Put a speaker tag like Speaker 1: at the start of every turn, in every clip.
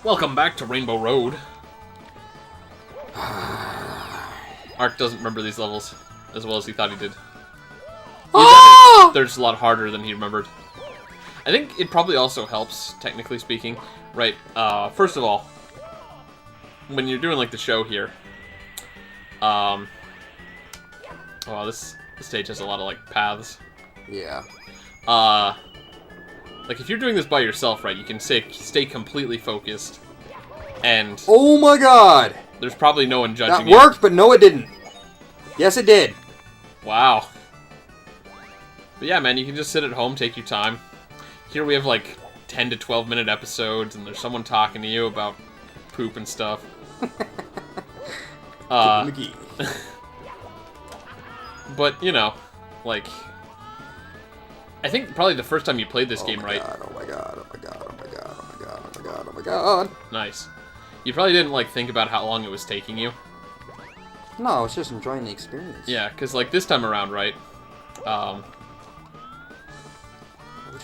Speaker 1: Welcome back to Rainbow Road. Ark doesn't remember these levels as well as he thought he did. They're just a lot harder than he remembered. I think it probably also helps, technically speaking. Right, first of all, when you're doing, like, the show here, oh, this stage has a lot of, like, paths.
Speaker 2: Yeah.
Speaker 1: Like, if you're doing this by yourself, right, you can stay completely focused, and...
Speaker 2: Oh my god!
Speaker 1: There's probably no one judging you.
Speaker 2: That worked, but no it didn't. Yes, it did.
Speaker 1: Wow. But yeah, man, you can just sit at home, take your time. Here we have, like, 10 to 12-minute episodes, and there's someone talking to you about poop and stuff.
Speaker 2: McGee.
Speaker 1: But, you know, like... I think probably the first time you played this game, right?
Speaker 2: Oh my god, oh my god, oh my god, oh my god, oh my god, oh my god.
Speaker 1: Nice. You probably didn't, like, think about how long it was taking you.
Speaker 2: No, I was just enjoying the experience.
Speaker 1: Yeah, because, like, this time around, right?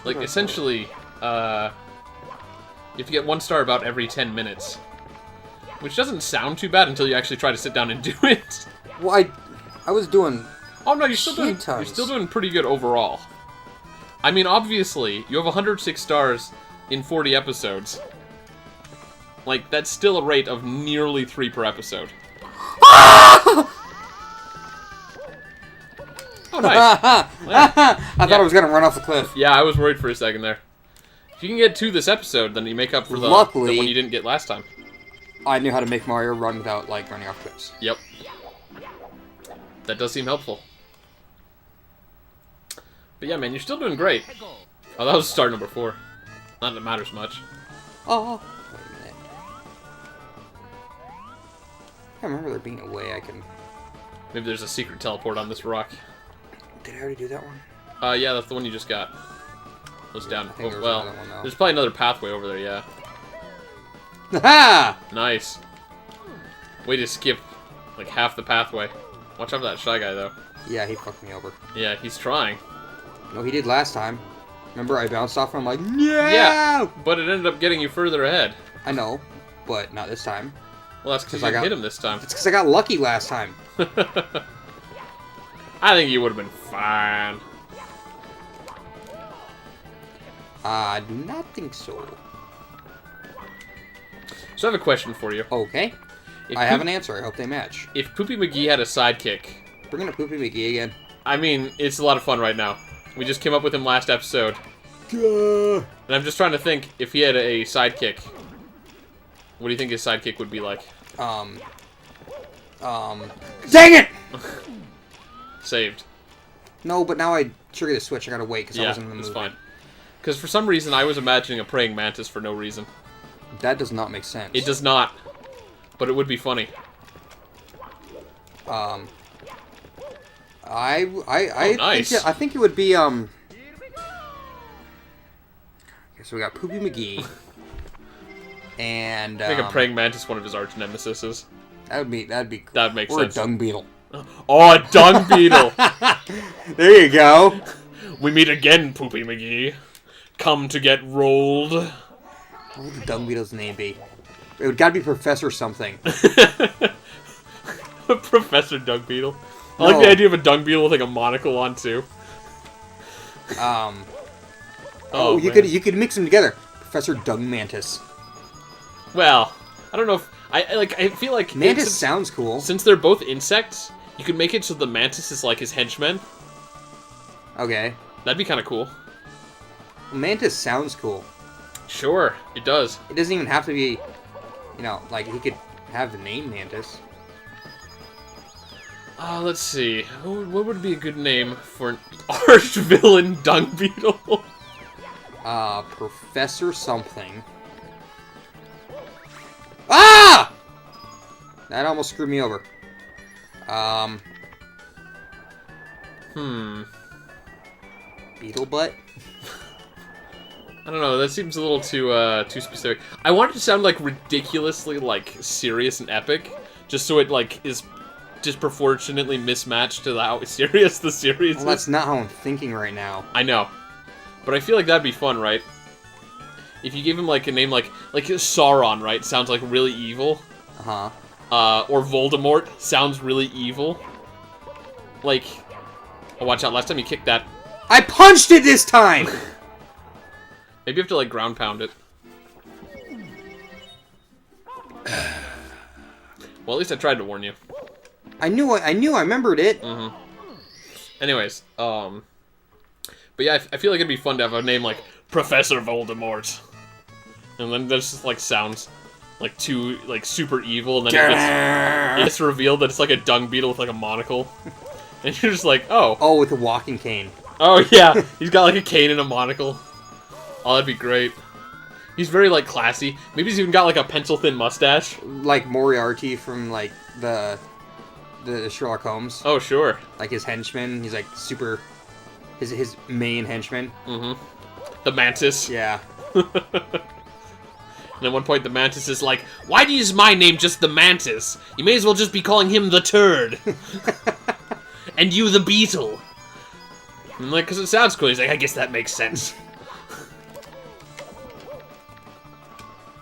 Speaker 1: Like, essentially, you have to get 1 star about every 10 minutes. Which doesn't sound too bad until you actually try to sit down and do it.
Speaker 2: Well, I was doing...
Speaker 1: Oh, no, you're still doing pretty good overall. I mean, obviously, you have 106 stars in 40 episodes. Like, that's still a rate of nearly 3 per episode. Oh, nice.
Speaker 2: I thought I was going to run off the cliff.
Speaker 1: Yeah, I was worried for a second there. If you can get 2 this episode, then you make up for the one you didn't get last time.
Speaker 2: I knew how to make Mario run without, like, running off cliffs.
Speaker 1: Yep. That does seem helpful. But yeah, man, you're still doing great. Oh, that was star number 4. Not that it matters much.
Speaker 2: Oh, wait a minute. I remember there being a way I can...
Speaker 1: Maybe there's a secret teleport on this rock.
Speaker 2: Did I already do that one?
Speaker 1: Yeah, that's the one you just got. Goes down.
Speaker 2: I think
Speaker 1: Oh, well,
Speaker 2: one,
Speaker 1: there's probably another pathway over there, yeah.
Speaker 2: Ha!
Speaker 1: Nice. Way to skip, like, half the pathway. Watch out for that Shy Guy, though.
Speaker 2: Yeah, he fucked me over.
Speaker 1: Yeah, he's trying.
Speaker 2: No, he did last time. Remember, I bounced off him like, no!
Speaker 1: Yeah, but it ended up getting you further ahead.
Speaker 2: I know, but not this time.
Speaker 1: Well, that's because you hit him this time.
Speaker 2: It's because I got lucky last time.
Speaker 1: I think you would have been fine.
Speaker 2: I do not think so.
Speaker 1: So I have a question for you.
Speaker 2: Okay. I have an answer. I hope they match.
Speaker 1: If Poopy McGee had a sidekick...
Speaker 2: Bring in a Poopy McGee again.
Speaker 1: I mean, it's a lot of fun right now. We just came up with him last episode. And I'm just trying to think, if he had a sidekick, what do you think his sidekick would be like?
Speaker 2: Dang it!
Speaker 1: Saved.
Speaker 2: No, but now I trigger the switch. I gotta wait because I wasn't in the mood.
Speaker 1: It's fine. Because for some reason, I was imagining a praying mantis for no reason.
Speaker 2: That does not make sense.
Speaker 1: It does not. But it would be funny. Nice.
Speaker 2: I think it would be, Okay, so we got Poopy McGee. And,
Speaker 1: Make a praying mantis one of his arch nemesises.
Speaker 2: That'd be cool.
Speaker 1: That makes
Speaker 2: or
Speaker 1: sense.
Speaker 2: Or a dung beetle.
Speaker 1: Oh, a dung beetle!
Speaker 2: There you go.
Speaker 1: We meet again, Poopy McGee. Come to get rolled.
Speaker 2: What would the dung beetle's name be? It would gotta be Professor something.
Speaker 1: Professor Dung Beetle. I like the idea of a dung beetle with like a monocle on too.
Speaker 2: You could mix them together. Professor Dung Mantis.
Speaker 1: Well, I don't know if I feel like
Speaker 2: Mantis sounds cool.
Speaker 1: Since they're both insects, you could make it so the mantis is like his henchmen.
Speaker 2: Okay.
Speaker 1: That'd be kind of cool.
Speaker 2: Mantis sounds cool.
Speaker 1: Sure, it does.
Speaker 2: It doesn't even have to be, you know, like he could have the name Mantis.
Speaker 1: Let's see. What would be a good name for an arch villain dung beetle?
Speaker 2: Professor something. Ah! That almost screwed me over. Beetle butt?
Speaker 1: I don't know, that seems a little too specific. I want it to sound, like, ridiculously, like, serious and epic, just so it, like, is disproportionately mismatched to how serious the series is.
Speaker 2: Well, that's not how I'm thinking right now.
Speaker 1: I know. But I feel like that'd be fun, right? if you give him like a name like Sauron, right? Sounds like really evil. Or Voldemort sounds really evil. Like, oh, watch out! Last time you kicked that.
Speaker 2: I punched it this time.
Speaker 1: Maybe you have to like ground pound it. Well, at least I tried to warn you.
Speaker 2: I knew. I remembered it.
Speaker 1: Anyways, but yeah, I feel like it'd be fun to have a name like Professor Voldemort, and then there's just like sounds like too like super evil, and then it's revealed that it's like a dung beetle with like a monocle, and you're just like, oh.
Speaker 2: Oh, with a walking cane.
Speaker 1: Oh yeah, he's got like a cane and a monocle. Oh, that'd be great. He's very like classy. Maybe he's even got like a pencil thin mustache,
Speaker 2: like Moriarty from like the Sherlock Holmes.
Speaker 1: Oh sure.
Speaker 2: Like his henchman. He's like super. His main henchman.
Speaker 1: The Mantis.
Speaker 2: Yeah.
Speaker 1: And at one point, the Mantis is like, "Why do you use my name just the Mantis? You may as well just be calling him the Turd, and you the Beetle." And I'm like, "Cause it sounds cool." He's like, "I guess that makes sense."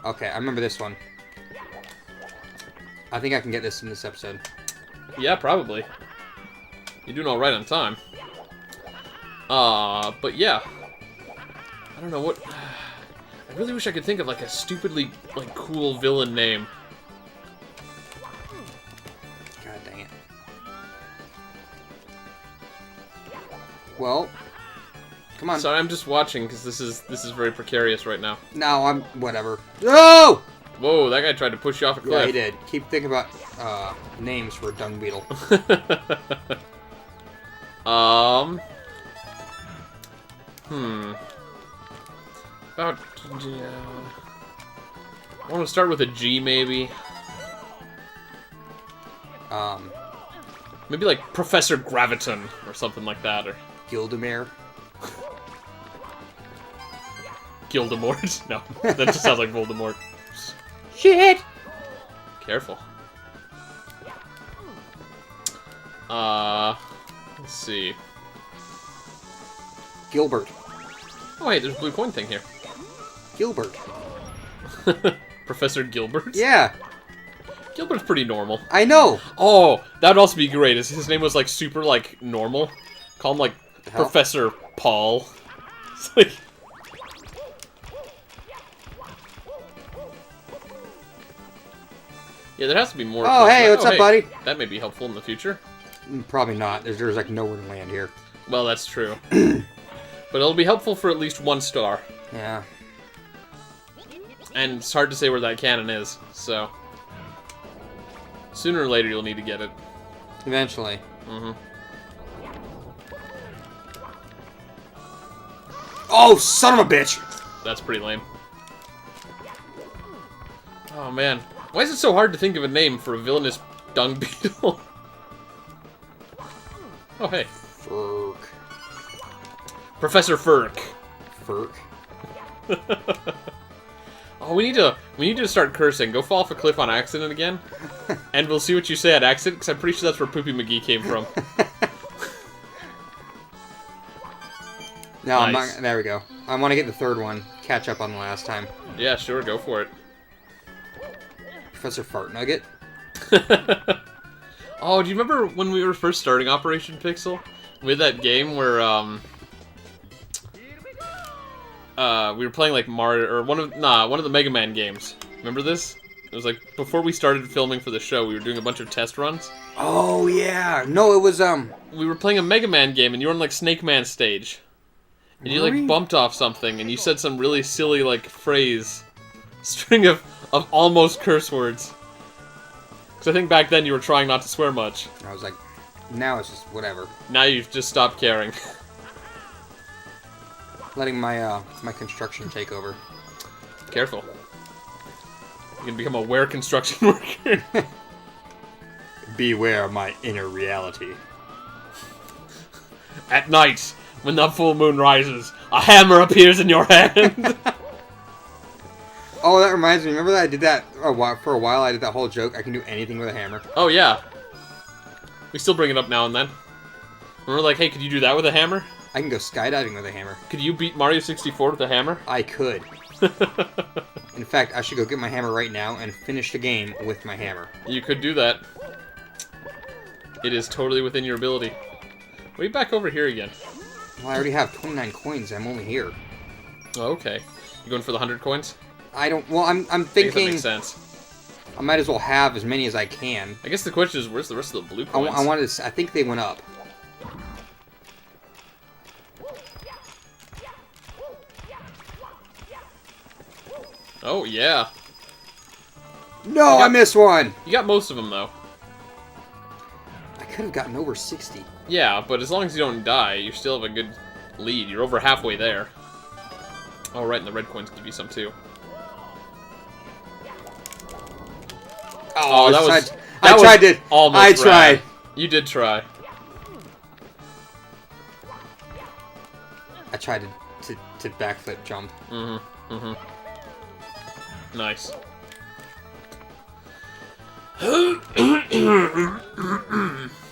Speaker 2: Okay, I remember this one. I think I can get this in this episode.
Speaker 1: Yeah, probably. You're doing all right on time. But yeah, I don't know what. I really wish I could think of like a stupidly like cool villain name.
Speaker 2: God dang it. Well, come on.
Speaker 1: Sorry, I'm just watching because this is very precarious right now.
Speaker 2: No, I'm whatever. Oh!
Speaker 1: Whoa, that guy tried to push you off a cliff.
Speaker 2: Yeah, he did. Keep thinking about names for a dung beetle.
Speaker 1: About, I want to start with a G, maybe. Maybe like Professor Graviton or something like that, or
Speaker 2: Gildemare.
Speaker 1: Gildemort. No, that just sounds like Voldemort.
Speaker 2: Shit!
Speaker 1: Careful. Let's see.
Speaker 2: Gilbert.
Speaker 1: Oh, hey, there's a blue coin thing here.
Speaker 2: Gilbert.
Speaker 1: Professor Gilbert?
Speaker 2: Yeah.
Speaker 1: Gilbert's pretty normal.
Speaker 2: I know.
Speaker 1: Oh, that'd also be great. If his name was like super like normal. Call him like Professor Paul. It's like. Yeah, there has to be more.
Speaker 2: Oh, hey, what's up, buddy?
Speaker 1: That may be helpful in the future.
Speaker 2: Probably not. There's like nowhere to land here.
Speaker 1: Well, that's true. But it'll be helpful for at least 1 star.
Speaker 2: Yeah.
Speaker 1: And it's hard to say where that cannon is, so... Sooner or later you'll need to get it.
Speaker 2: Eventually. Oh, son of a bitch!
Speaker 1: That's pretty lame. Oh, man. Why is it so hard to think of a name for a villainous dung beetle? Oh, hey.
Speaker 2: Furk.
Speaker 1: Professor Furk.
Speaker 2: Furk.
Speaker 1: Oh, we need to start cursing. Go fall off a cliff on accident again, and we'll see what you say at accident, because I'm pretty sure that's where Poopy McGee came from.
Speaker 2: No,
Speaker 1: Nice.
Speaker 2: there we go. I want to get the third one. Catch up on the last time.
Speaker 1: Yeah, sure, go for it.
Speaker 2: Professor Fart Nugget.
Speaker 1: Oh, do you remember when we were first starting Operation Pixel? We had that game where, we were playing like Mario, or one of the Mega Man games. Remember this? It was like before we started filming for the show, we were doing a bunch of test runs.
Speaker 2: Oh yeah, no, it was
Speaker 1: We were playing a Mega Man game, and you were on like Snake Man stage, and you like bumped off something, and you said some really silly like phrase, string of almost curse words. Because I think back then you were trying not to swear much.
Speaker 2: I was like, now it's just whatever.
Speaker 1: Now you've just stopped caring.
Speaker 2: Letting my my construction take over.
Speaker 1: Careful. You can become a were construction worker.
Speaker 2: Beware my inner reality.
Speaker 1: At night, when the full moon rises, a hammer appears in your hand.
Speaker 2: Oh, that reminds me. Remember that I did that for a while? I did that whole joke. I can do anything with a hammer.
Speaker 1: Oh, yeah. We still bring it up now and then. Remember, like, hey, could you do that with a hammer?
Speaker 2: I can go skydiving with a hammer.
Speaker 1: Could you beat Mario 64 with a hammer?
Speaker 2: I could. In fact, I should go get my hammer right now and finish the game with my hammer.
Speaker 1: You could do that. It is totally within your ability. Way back over here again.
Speaker 2: Well, I already have 29 coins. I'm only here.
Speaker 1: Oh, okay. You going for the 100 coins?
Speaker 2: I don't... Well, I'm
Speaker 1: I guess that
Speaker 2: thinking
Speaker 1: makes sense.
Speaker 2: I might as well have as many as I can.
Speaker 1: I guess the question is, where's the rest of the blue coins?
Speaker 2: I wanted to... I think they went up.
Speaker 1: Oh, yeah.
Speaker 2: No, I missed one!
Speaker 1: You got most of them, though.
Speaker 2: I could have gotten over 60.
Speaker 1: Yeah, but as long as you don't die, you still have a good lead. You're over halfway there. Oh, right, and the red coins give you some, too.
Speaker 2: Oh,
Speaker 1: that was...
Speaker 2: I tried to...
Speaker 1: Almost
Speaker 2: I
Speaker 1: rad.
Speaker 2: tried.
Speaker 1: You did try.
Speaker 2: I tried to backflip jump.
Speaker 1: Mm-hmm. Mm-hmm. Nice.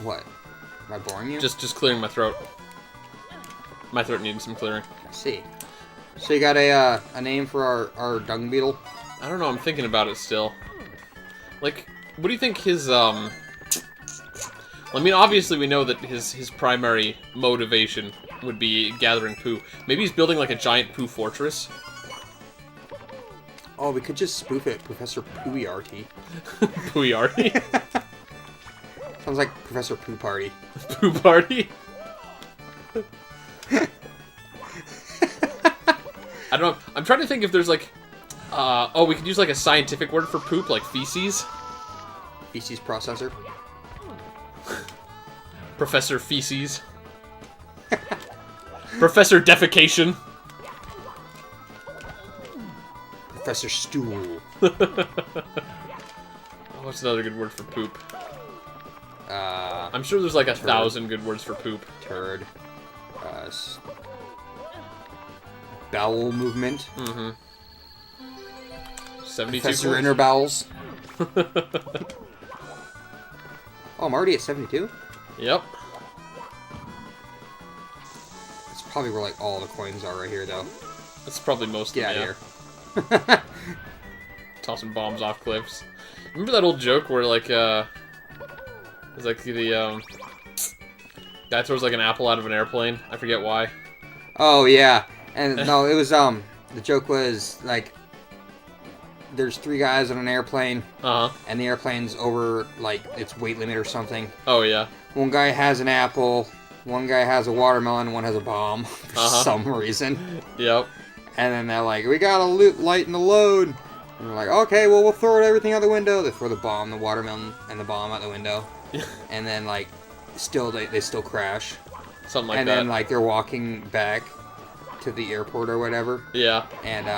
Speaker 2: What? Am I boring you?
Speaker 1: Just clearing my throat. My throat needed some clearing.
Speaker 2: I see. So you got a name for our dung beetle?
Speaker 1: I don't know, I'm thinking about it still. Like, what do you think his, Well, I mean, obviously we know that his primary motivation would be gathering poo. Maybe he's building, like, a giant poo fortress?
Speaker 2: Oh, we could just spoof it, Professor Pooyarty.
Speaker 1: Pooyarty?
Speaker 2: Sounds like Professor Poo Party.
Speaker 1: Poo Party? I don't know. I'm trying to think if there's, like... oh, we could use, like, a scientific word for poop, like feces?
Speaker 2: Feces processor.
Speaker 1: Professor Feces. Professor Defecation.
Speaker 2: Professor Stool.
Speaker 1: What's another good word for poop?
Speaker 2: Uh,
Speaker 1: I'm sure there's like 1,000 good words for poop.
Speaker 2: Turd. Bowel movement.
Speaker 1: Mm-hmm. 72
Speaker 2: Professor
Speaker 1: coins?
Speaker 2: Inner Bowels. Oh, I'm already at 72?
Speaker 1: Yep.
Speaker 2: That's probably where like all the coins are right here, though.
Speaker 1: That's probably most of
Speaker 2: Get
Speaker 1: them,
Speaker 2: out
Speaker 1: yeah.
Speaker 2: of here.
Speaker 1: Tossing bombs off cliffs. Remember that old joke where, like, it's like the, guy throws, like, an apple out of an airplane? I forget why.
Speaker 2: Oh, yeah. And, no, it was, the joke was, like, there's 3 guys on an airplane,
Speaker 1: Uh-huh.
Speaker 2: and the airplane's over, like, its weight limit or something.
Speaker 1: Oh, yeah.
Speaker 2: One guy has an apple, one guy has a watermelon, one has a bomb, for some reason.
Speaker 1: Yep.
Speaker 2: And then they're like, we gotta lighten the load. And they're like, okay, well, we'll throw everything out the window. They throw the bomb, the watermelon, and the bomb out the window. And then, like, still, they still crash.
Speaker 1: Something like
Speaker 2: and
Speaker 1: that.
Speaker 2: then, like, they're walking back to the airport or whatever.
Speaker 1: Yeah.
Speaker 2: And,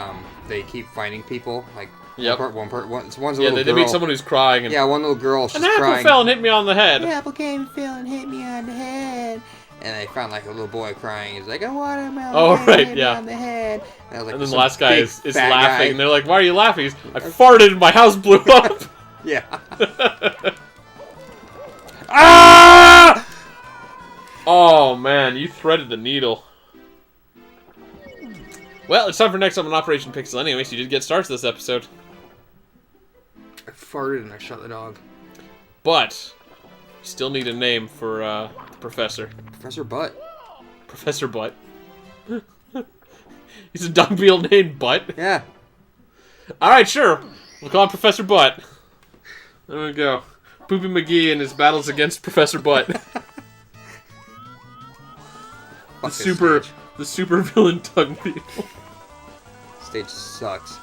Speaker 2: they keep finding people. Like,
Speaker 1: Yep.
Speaker 2: one's a
Speaker 1: Yeah,
Speaker 2: little
Speaker 1: they
Speaker 2: girl.
Speaker 1: meet someone who's crying. And,
Speaker 2: Yeah, one little girl, she's
Speaker 1: an apple
Speaker 2: crying.
Speaker 1: fell and hit me on the head.
Speaker 2: The apple came and fell and hit me on the head. And they found like a little boy crying. He's like, a watermelon.
Speaker 1: Oh,
Speaker 2: came
Speaker 1: right,
Speaker 2: hit me
Speaker 1: yeah.
Speaker 2: on the head. And, I was like,
Speaker 1: And then the
Speaker 2: some
Speaker 1: last guy
Speaker 2: big
Speaker 1: is
Speaker 2: fat
Speaker 1: laughing,
Speaker 2: guy.
Speaker 1: and they're like, why are you laughing? He's, I farted and my house blew up.
Speaker 2: Yeah. Ah!
Speaker 1: Oh, man, you threaded the needle. Well, it's time for next up on Operation Pixel anyways. You did get stars this episode.
Speaker 2: I farted and I shot the dog.
Speaker 1: But, you still need a name for the professor.
Speaker 2: Professor Butt.
Speaker 1: Professor Butt. He's a dung beetle named Butt.
Speaker 2: Yeah.
Speaker 1: Alright, sure. We'll call him Professor Butt. There we go. Poopy McGee and his battles against Professor Butt.
Speaker 2: Fuck this
Speaker 1: The super
Speaker 2: stage.
Speaker 1: villain dung beetle.
Speaker 2: Stage sucks.